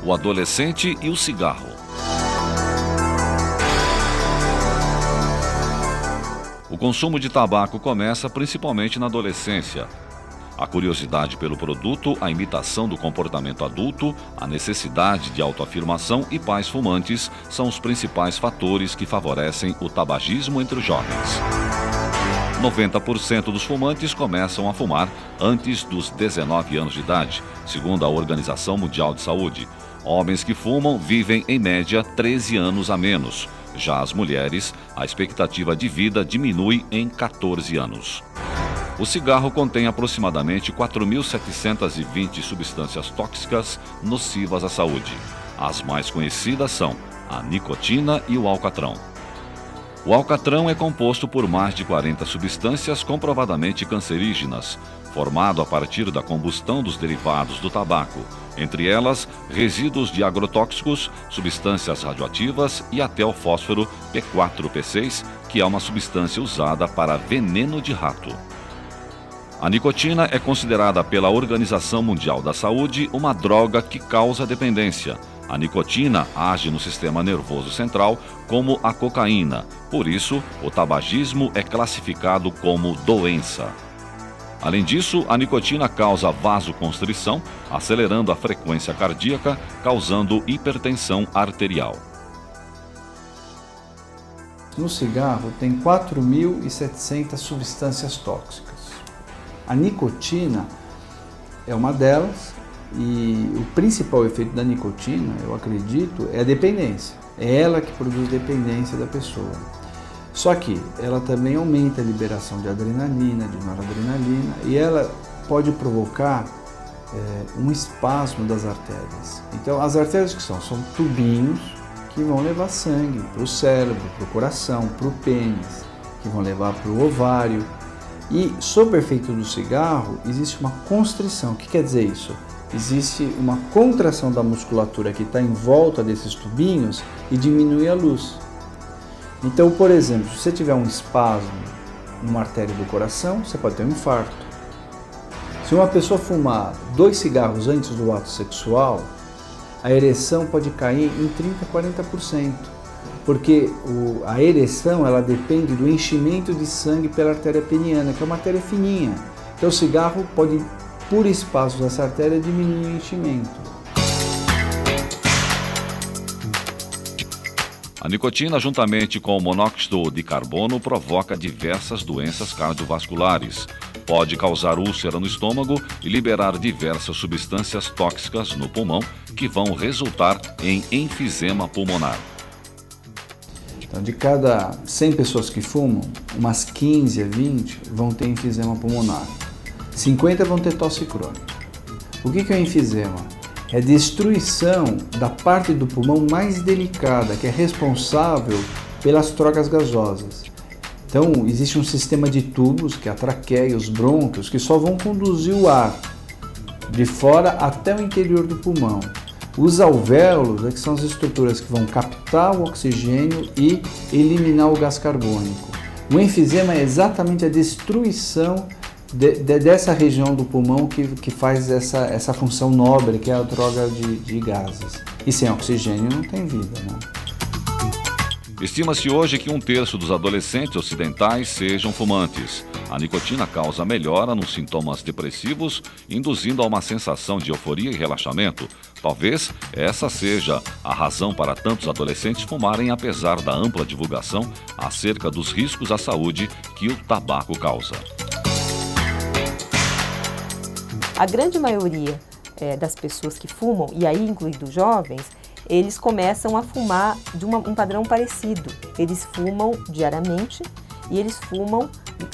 o adolescente e o cigarro. O consumo de tabaco começa principalmente na adolescência. A curiosidade pelo produto, a imitação do comportamento adulto, a necessidade de autoafirmação e pais fumantes são os principais fatores que favorecem o tabagismo entre os jovens. 90% dos fumantes começam a fumar antes dos 19 anos de idade, segundo a Organização Mundial de Saúde. Homens que fumam vivem, em média, 13 anos a menos. Já as mulheres, a expectativa de vida diminui em 14 anos. O cigarro contém aproximadamente 4.720 substâncias tóxicas nocivas à saúde. As mais conhecidas são a nicotina e o alcatrão. O alcatrão é composto por mais de 40 substâncias comprovadamente cancerígenas, formado a partir da combustão dos derivados do tabaco, entre elas resíduos de agrotóxicos, substâncias radioativas e até o fósforo P4P6, que é uma substância usada para veneno de rato. A nicotina é considerada pela Organização Mundial da Saúde uma droga que causa dependência. A nicotina age no sistema nervoso central como a cocaína, por isso o tabagismo é classificado como doença. Além disso, a nicotina causa vasoconstrição, acelerando a frequência cardíaca, causando hipertensão arterial. No cigarro tem 4.700 substâncias tóxicas. A nicotina é uma delas e o principal efeito da nicotina, eu acredito, é a dependência. É ela que produz dependência da pessoa. Só que ela também aumenta a liberação de adrenalina, de noradrenalina e ela pode provocar um espasmo das artérias. Então as artérias que são tubinhos que vão levar sangue para o cérebro, para o coração, para o pênis, que vão levar para o ovário. E sob o efeito do cigarro existe uma constrição. O que quer dizer isso? Existe uma contração da musculatura que está em volta desses tubinhos e diminui a luz. Então, por exemplo, se você tiver um espasmo numa artéria do coração, você pode ter um infarto. Se uma pessoa fumar 2 cigarros antes do ato sexual, a ereção pode cair em 30% a 40%, porque a ereção ela depende do enchimento de sangue pela artéria peniana, que é uma artéria fininha. Então o cigarro pode, por espasmos dessa artéria, diminuir o enchimento. A nicotina, juntamente com o monóxido de carbono, provoca diversas doenças cardiovasculares. Pode causar úlcera no estômago e liberar diversas substâncias tóxicas no pulmão que vão resultar em enfisema pulmonar. Então, de cada 100 pessoas que fumam, umas 15 a 20 vão ter enfisema pulmonar. 50 vão ter tosse crônica. O que é o enfisema? É a destruição da parte do pulmão mais delicada, que é responsável pelas trocas gasosas. Então, existe um sistema de tubos, que é a traqueia e os brônquios, que só vão conduzir o ar de fora até o interior do pulmão. Os alvéolos, que são as estruturas que vão captar o oxigênio e eliminar o gás carbônico. O enfisema é exatamente a destruição dessa região do pulmão que faz essa função nobre, que é a troca de gases. E sem oxigênio não tem vida, né? Estima-se hoje que 1/3 dos adolescentes ocidentais sejam fumantes. A nicotina causa melhora nos sintomas depressivos, induzindo a uma sensação de euforia e relaxamento. Talvez essa seja a razão para tantos adolescentes fumarem, apesar da ampla divulgação acerca dos riscos à saúde que o tabaco causa. A grande maioria das pessoas que fumam, e aí incluindo jovens, eles começam a fumar de um padrão parecido. Eles fumam diariamente e eles fumam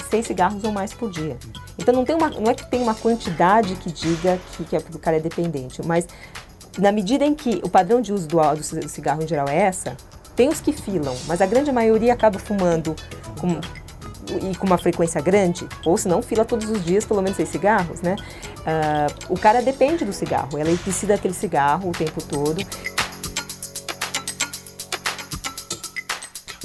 6 cigarros ou mais por dia. Então não é que tem uma quantidade que diga que o cara é dependente, mas na medida em que o padrão de uso do cigarro em geral é essa, tem os que filam, mas a grande maioria acaba fumando com uma frequência grande, ou se não, fila todos os dias pelo menos 6 cigarros, né? O cara depende do cigarro, ele precisa daquele cigarro o tempo todo.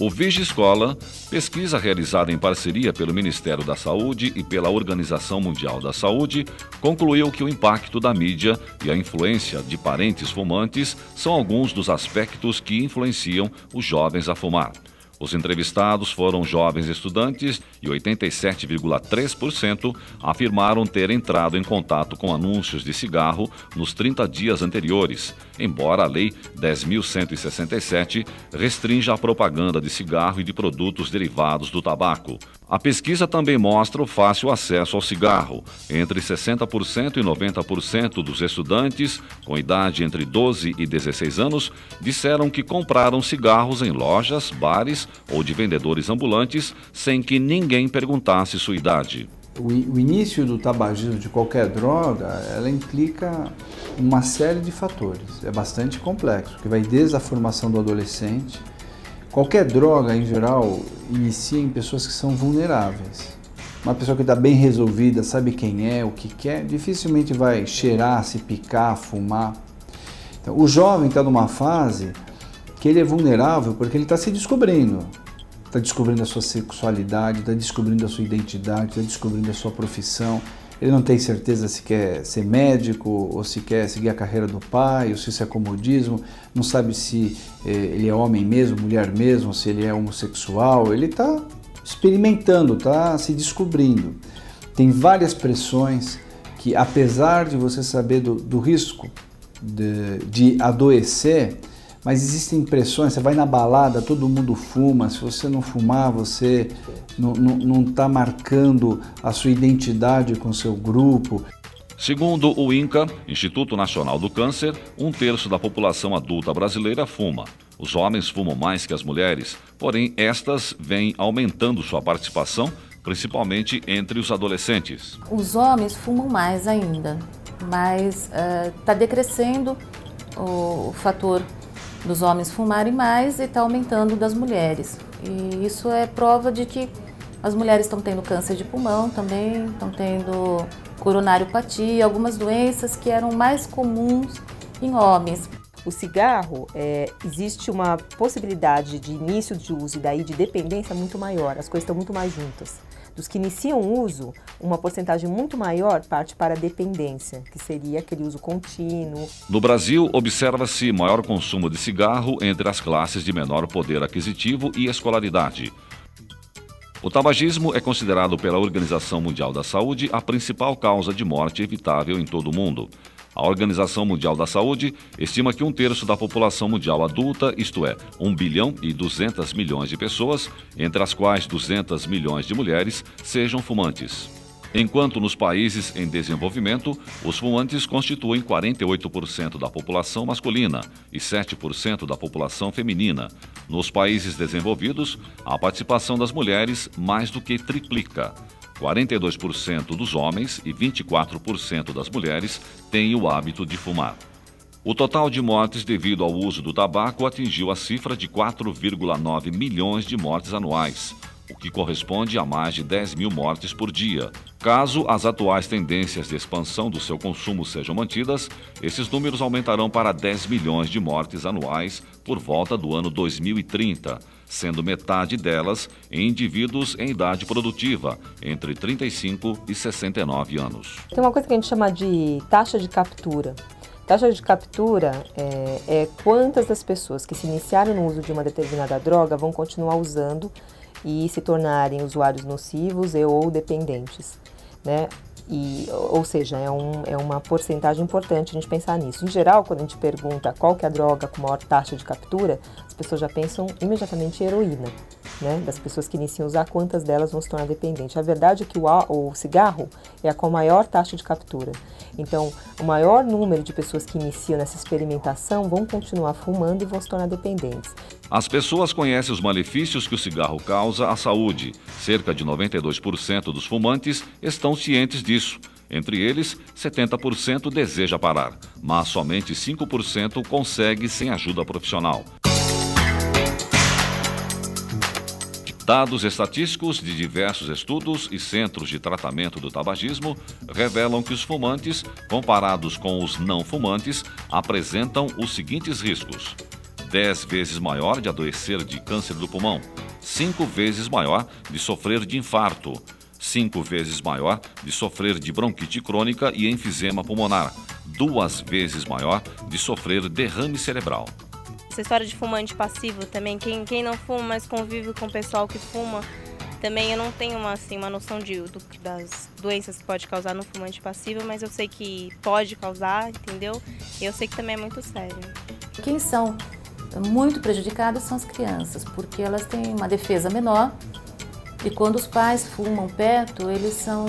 O Vigia Escola Pesquisa realizada em parceria pelo Ministério da Saúde e pela Organização Mundial da Saúde concluiu que o impacto da mídia e a influência de parentes fumantes são alguns dos aspectos que influenciam os jovens a fumar. Os entrevistados foram jovens estudantes e 87,3% afirmaram ter entrado em contato com anúncios de cigarro nos 30 dias anteriores, embora a Lei 10.167 restrinja a propaganda de cigarro e de produtos derivados do tabaco. A pesquisa também mostra o fácil acesso ao cigarro. Entre 60% e 90% dos estudantes com idade entre 12 e 16 anos disseram que compraram cigarros em lojas, bares ou de vendedores ambulantes sem que ninguém perguntasse sua idade. O início do tabagismo de qualquer droga, ela implica uma série de fatores. É bastante complexo, que vai desde a formação do adolescente. Qualquer droga, em geral, inicia em pessoas que são vulneráveis. Uma pessoa que está bem resolvida, sabe quem é, o que quer, dificilmente vai cheirar, se picar, fumar. Então, o jovem está numa fase que ele é vulnerável porque ele está se descobrindo. Está descobrindo a sua sexualidade, está descobrindo a sua identidade, está descobrindo a sua profissão. Ele não tem certeza se quer ser médico ou se quer seguir a carreira do pai, ou se isso é comodismo, não sabe se ele é homem mesmo, mulher mesmo, se ele é homossexual. Ele está experimentando, está se descobrindo. Tem várias pressões que, apesar de você saber do risco de adoecer, mas existem pressões, você vai na balada, todo mundo fuma, se você não fumar, você não está marcando a sua identidade com o seu grupo. Segundo o INCA, Instituto Nacional do Câncer, 1/3 da população adulta brasileira fuma. Os homens fumam mais que as mulheres, porém estas vêm aumentando sua participação, principalmente entre os adolescentes. Os homens fumam mais ainda, mas está decrescendo o fator dos homens fumarem mais e está aumentando das mulheres. E isso é prova de que as mulheres estão tendo câncer de pulmão também, estão tendo coronariopatia, algumas doenças que eram mais comuns em homens. O cigarro, existe uma possibilidade de início de uso e daí de dependência muito maior, as coisas estão muito mais juntas. Dos que iniciam o uso, uma porcentagem muito maior parte para a dependência, que seria aquele uso contínuo. No Brasil, observa-se maior consumo de cigarro entre as classes de menor poder aquisitivo e escolaridade. O tabagismo é considerado pela Organização Mundial da Saúde a principal causa de morte evitável em todo o mundo. A Organização Mundial da Saúde estima que 1/3 da população mundial adulta, isto é, 1 bilhão e 200 milhões de pessoas, entre as quais 200 milhões de mulheres, sejam fumantes. Enquanto nos países em desenvolvimento, os fumantes constituem 48% da população masculina e 7% da população feminina. Nos países desenvolvidos, a participação das mulheres mais do que triplica. 42% dos homens e 24% das mulheres têm o hábito de fumar. O total de mortes devido ao uso do tabaco atingiu a cifra de 4,9 milhões de mortes anuais, o que corresponde a mais de 10 mil mortes por dia. Caso as atuais tendências de expansão do seu consumo sejam mantidas, esses números aumentarão para 10 milhões de mortes anuais por volta do ano 2030, sendo metade delas em indivíduos em idade produtiva, entre 35 e 69 anos. Tem uma coisa que a gente chama de taxa de captura. Taxa de captura é quantas das pessoas que se iniciaram no uso de uma determinada droga vão continuar usando e se tornarem usuários nocivos ou dependentes, né? Ou seja, é uma porcentagem importante a gente pensar nisso. Em geral, quando a gente pergunta qual que é a droga com maior taxa de captura, as pessoas já pensam imediatamente em heroína, né? Das pessoas que iniciam a usar, quantas delas vão se tornar dependentes. A verdade é que o cigarro é a com maior taxa de captura. Então, o maior número de pessoas que iniciam nessa experimentação vão continuar fumando e vão se tornar dependentes. As pessoas conhecem os malefícios que o cigarro causa à saúde. Cerca de 92% dos fumantes estão cientes disso. Entre eles, 70% deseja parar, mas somente 5% consegue sem ajuda profissional. Dados estatísticos de diversos estudos e centros de tratamento do tabagismo revelam que os fumantes, comparados com os não fumantes, apresentam os seguintes riscos: 10 vezes maior de adoecer de câncer do pulmão, 5 vezes maior de sofrer de infarto, 5 vezes maior de sofrer de bronquite crônica e enfisema pulmonar, 2 vezes maior de sofrer derrame cerebral. Essa história de fumante passivo também, quem não fuma, mas convive com o pessoal que fuma, também eu não tenho uma noção das doenças que pode causar no fumante passivo, mas eu sei que pode causar, entendeu? E eu sei que também é muito sério. Quem são muito prejudicadas são as crianças, porque elas têm uma defesa menor. E quando os pais fumam perto, eles são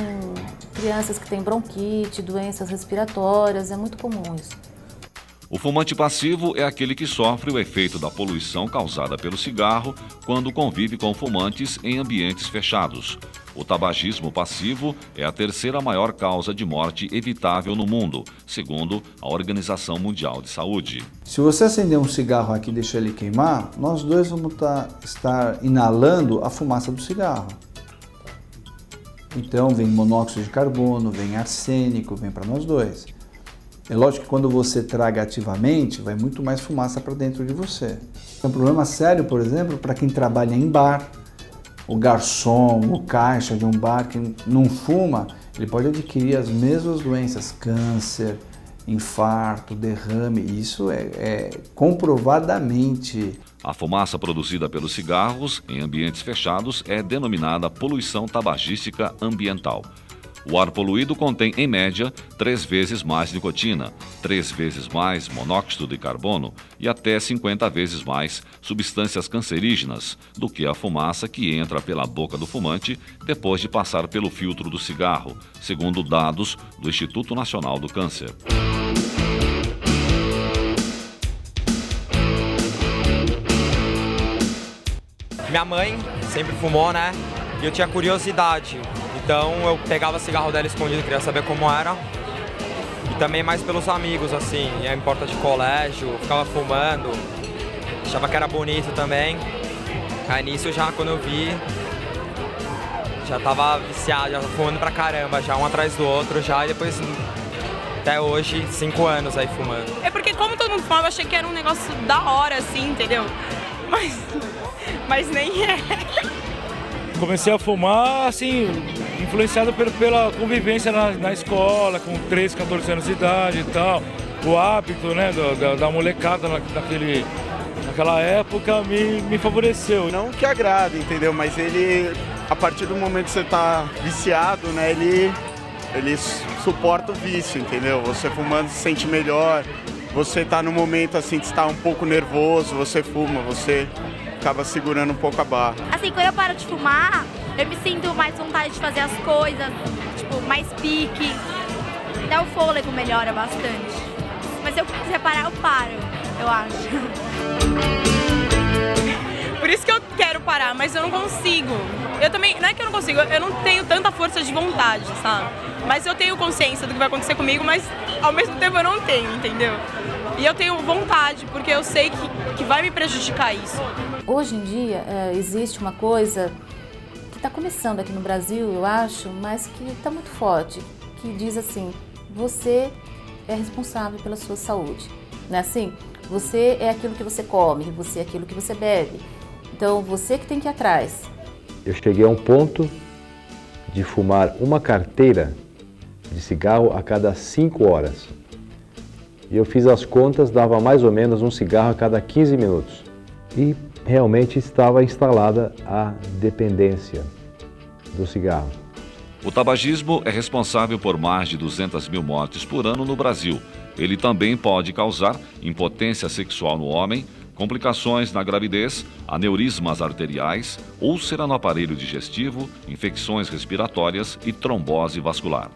crianças que têm bronquite, doenças respiratórias, é muito comum isso. O fumante passivo é aquele que sofre o efeito da poluição causada pelo cigarro quando convive com fumantes em ambientes fechados. O tabagismo passivo é a terceira maior causa de morte evitável no mundo, segundo a Organização Mundial de Saúde. Se você acender um cigarro aqui e deixar ele queimar, nós dois vamos estar inalando a fumaça do cigarro. Então vem monóxido de carbono, vem arsênico, vem para nós dois. É lógico que quando você traga ativamente, vai muito mais fumaça para dentro de você. É um problema sério, por exemplo, para quem trabalha em bar. O garçom, o caixa de um bar que não fuma, ele pode adquirir as mesmas doenças, câncer, infarto, derrame. Isso é comprovadamente. A fumaça produzida pelos cigarros em ambientes fechados é denominada poluição tabagística ambiental. O ar poluído contém, em média, 3 vezes mais nicotina, 3 vezes mais monóxido de carbono e até 50 vezes mais substâncias cancerígenas do que a fumaça que entra pela boca do fumante depois de passar pelo filtro do cigarro, segundo dados do Instituto Nacional do Câncer. Minha mãe sempre fumou, né? E eu tinha curiosidade. Então eu pegava cigarro dela escondido, queria saber como era. E também mais pelos amigos, assim, ia em porta de colégio, ficava fumando. Achava que era bonito também. Aí nisso já, quando eu vi, já tava viciado, já fumando pra caramba, já um atrás do outro, já, e depois até hoje, 5 anos aí fumando. É porque como todo mundo fumava, eu achei que era um negócio da hora, assim, entendeu? Mas nem é. Comecei a fumar, assim, influenciado pela convivência na escola, com 13, 14 anos de idade e tal. O hábito, né, da molecada naquela época me favoreceu. Não que agrada, entendeu? Mas ele, a partir do momento que você tá viciado, né, ele suporta o vício, entendeu? Você fumando se sente melhor, você tá no momento assim que está um pouco nervoso, você fuma, você acaba segurando um pouco a barra. Assim, quando eu paro de fumar, eu me sinto mais vontade de fazer as coisas, tipo, mais pique. Até o fôlego melhora bastante. Mas se eu quiser parar, eu paro, eu acho. Por isso que eu quero parar, mas eu não consigo. Eu também, não é que eu não consigo, eu não tenho tanta força de vontade, sabe? Mas eu tenho consciência do que vai acontecer comigo, mas ao mesmo tempo eu não tenho, entendeu? E eu tenho vontade, porque eu sei que vai me prejudicar isso. Hoje em dia existe uma coisa que está começando aqui no Brasil, eu acho, mas que está muito forte, que diz assim, você é responsável pela sua saúde. Não é assim? Você é aquilo que você come, você é aquilo que você bebe. Então, você que tem que ir atrás. Eu cheguei a um ponto de fumar uma carteira de cigarro a cada 5 horas. E eu fiz as contas, dava mais ou menos um cigarro a cada 15 minutos. E realmente estava instalada a dependência do cigarro. O tabagismo é responsável por mais de 200 mil mortes por ano no Brasil. Ele também pode causar impotência sexual no homem, complicações na gravidez, aneurismas arteriais, úlcera no aparelho digestivo, infecções respiratórias e trombose vascular.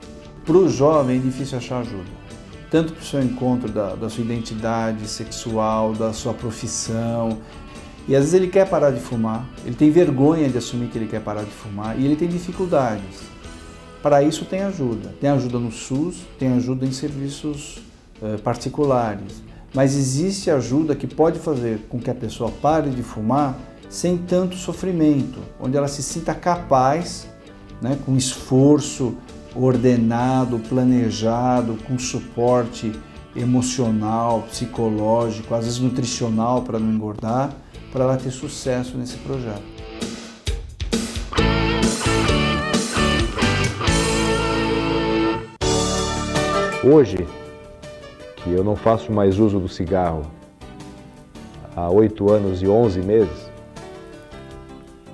Para o jovem é difícil achar ajuda. Tanto para o seu encontro da sua identidade sexual, da sua profissão. E às vezes ele quer parar de fumar, ele tem vergonha de assumir que ele quer parar de fumar e ele tem dificuldades. Para isso tem ajuda. Tem ajuda no SUS, tem ajuda em serviços particulares. Mas existe ajuda que pode fazer com que a pessoa pare de fumar sem tanto sofrimento, onde ela se sinta capaz, né, com esforço ordenado, planejado, com suporte emocional, psicológico, às vezes nutricional para não engordar, para ela ter sucesso nesse projeto. Hoje, que eu não faço mais uso do cigarro há 8 anos e 11 meses,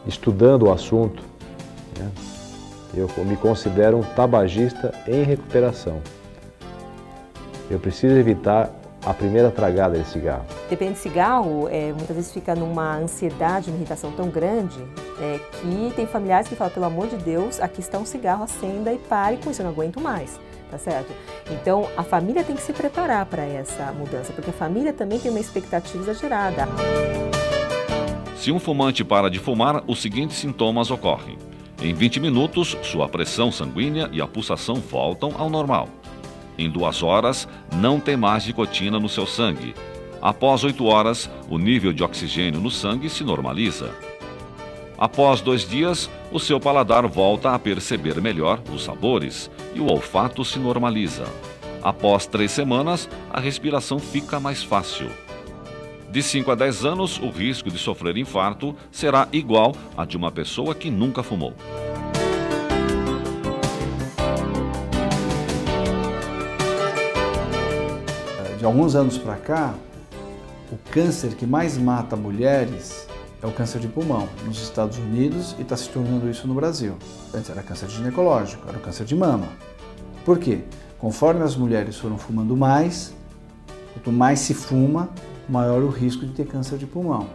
estudando o assunto, né, eu me considero um tabagista em recuperação. Eu preciso evitar a primeira tragada de cigarro. Dependendo de cigarro, muitas vezes fica numa ansiedade, uma irritação tão grande, que tem familiares que falam, pelo amor de Deus, aqui está um cigarro, acenda e pare com isso, eu não aguento mais, tá certo? Então, a família tem que se preparar para essa mudança, porque a família também tem uma expectativa exagerada. Se um fumante para de fumar, os seguintes sintomas ocorrem. Em 20 minutos, sua pressão sanguínea e a pulsação voltam ao normal. Em 2 horas, não tem mais nicotina no seu sangue. Após 8 horas, o nível de oxigênio no sangue se normaliza. Após 2 dias, o seu paladar volta a perceber melhor os sabores e o olfato se normaliza. Após 3 semanas, a respiração fica mais fácil. De 5 a 10 anos, o risco de sofrer infarto será igual a de uma pessoa que nunca fumou. De alguns anos para cá, o câncer que mais mata mulheres é o câncer de pulmão nos Estados Unidos e está se tornando isso no Brasil. Antes era câncer ginecológico, era o câncer de mama. Por quê? Conforme as mulheres foram fumando mais, quanto mais se fuma, maior o risco de ter câncer de pulmão,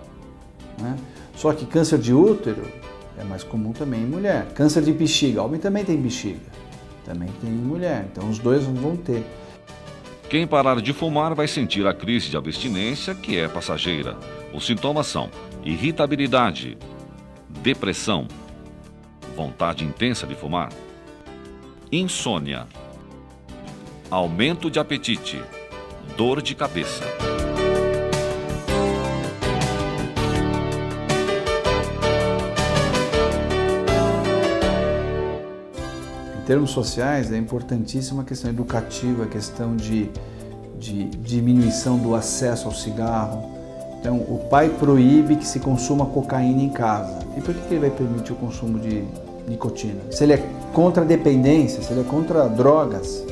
né? Só que câncer de útero é mais comum também em mulher. Câncer de bexiga, homem também tem bexiga, também tem em mulher, então os dois vão ter. Quem parar de fumar vai sentir a crise de abstinência, que é passageira. Os sintomas são irritabilidade, depressão, vontade intensa de fumar, insônia, aumento de apetite, dor de cabeça. Em termos sociais, é importantíssima a questão educativa, a questão de diminuição do acesso ao cigarro. Então, o pai proíbe que se consuma cocaína em casa. E por que ele vai permitir o consumo de nicotina? Se ele é contra a dependência, se ele é contra drogas,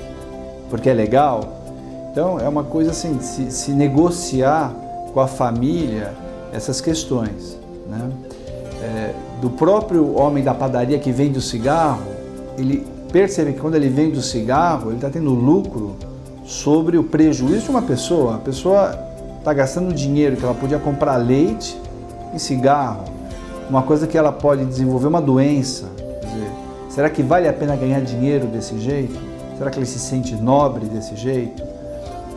porque é legal. Então, é uma coisa assim, se negociar com a família essas questões, né? Do próprio homem da padaria que vende o cigarro, ele percebe que quando ele vende o cigarro, ele está tendo lucro sobre o prejuízo de uma pessoa. A pessoa está gastando dinheiro que ela podia comprar leite e cigarro, uma coisa que ela pode desenvolver uma doença. Quer dizer, será que vale a pena ganhar dinheiro desse jeito? Será que ele se sente nobre desse jeito?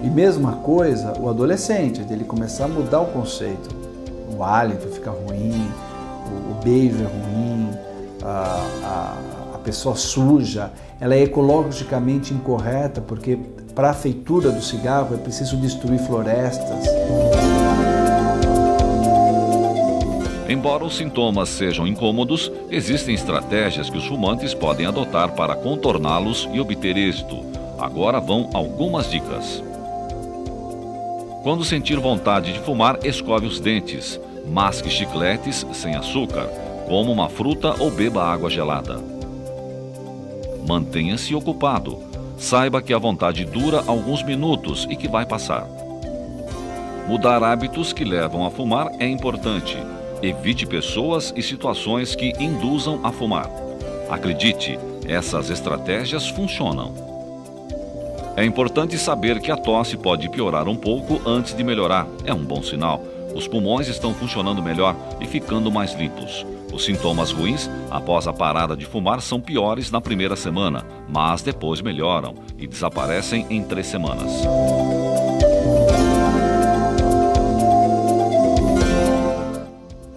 E mesma coisa o adolescente, ele começar a mudar o conceito. O hálito fica ruim, o beijo é ruim, a pessoa suja, ela é ecologicamente incorreta, porque para a feitura do cigarro é preciso destruir florestas. Embora os sintomas sejam incômodos, existem estratégias que os fumantes podem adotar para contorná-los e obter êxito. Agora vão algumas dicas. Quando sentir vontade de fumar, escove os dentes, masque chicletes sem açúcar, coma uma fruta ou beba água gelada. Mantenha-se ocupado. Saiba que a vontade dura alguns minutos e que vai passar. Mudar hábitos que levam a fumar é importante. Evite pessoas e situações que induzam a fumar. Acredite, essas estratégias funcionam. É importante saber que a tosse pode piorar um pouco antes de melhorar. É um bom sinal. Os pulmões estão funcionando melhor e ficando mais limpos. Os sintomas ruins após a parada de fumar são piores na primeira semana, mas depois melhoram e desaparecem em 3 semanas.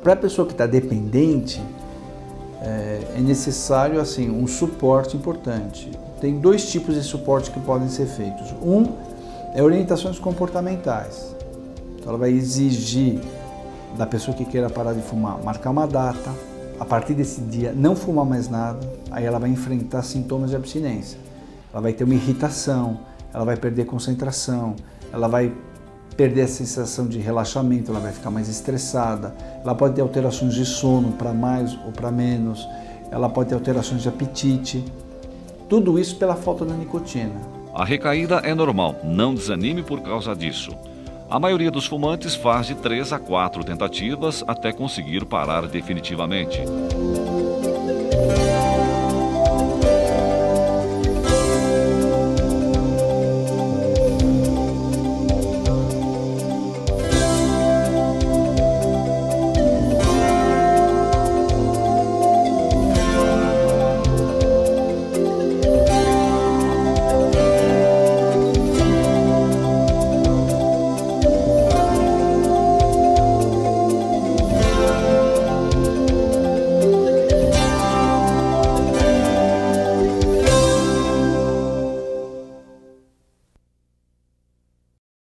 Para a pessoa que está dependente, é necessário assim, um suporte importante. Tem 2 tipos de suporte que podem ser feitos. Um é orientações comportamentais. Então ela vai exigir da pessoa que queira parar de fumar, marcar uma data, a partir desse dia não fumar mais nada, aí ela vai enfrentar sintomas de abstinência. Ela vai ter uma irritação, ela vai perder concentração, ela vai perder a sensação de relaxamento, ela vai ficar mais estressada, ela pode ter alterações de sono para mais ou para menos, ela pode ter alterações de apetite, tudo isso pela falta da nicotina. A recaída é normal, não desanime por causa disso. A maioria dos fumantes faz de 3 a 4 tentativas até conseguir parar definitivamente.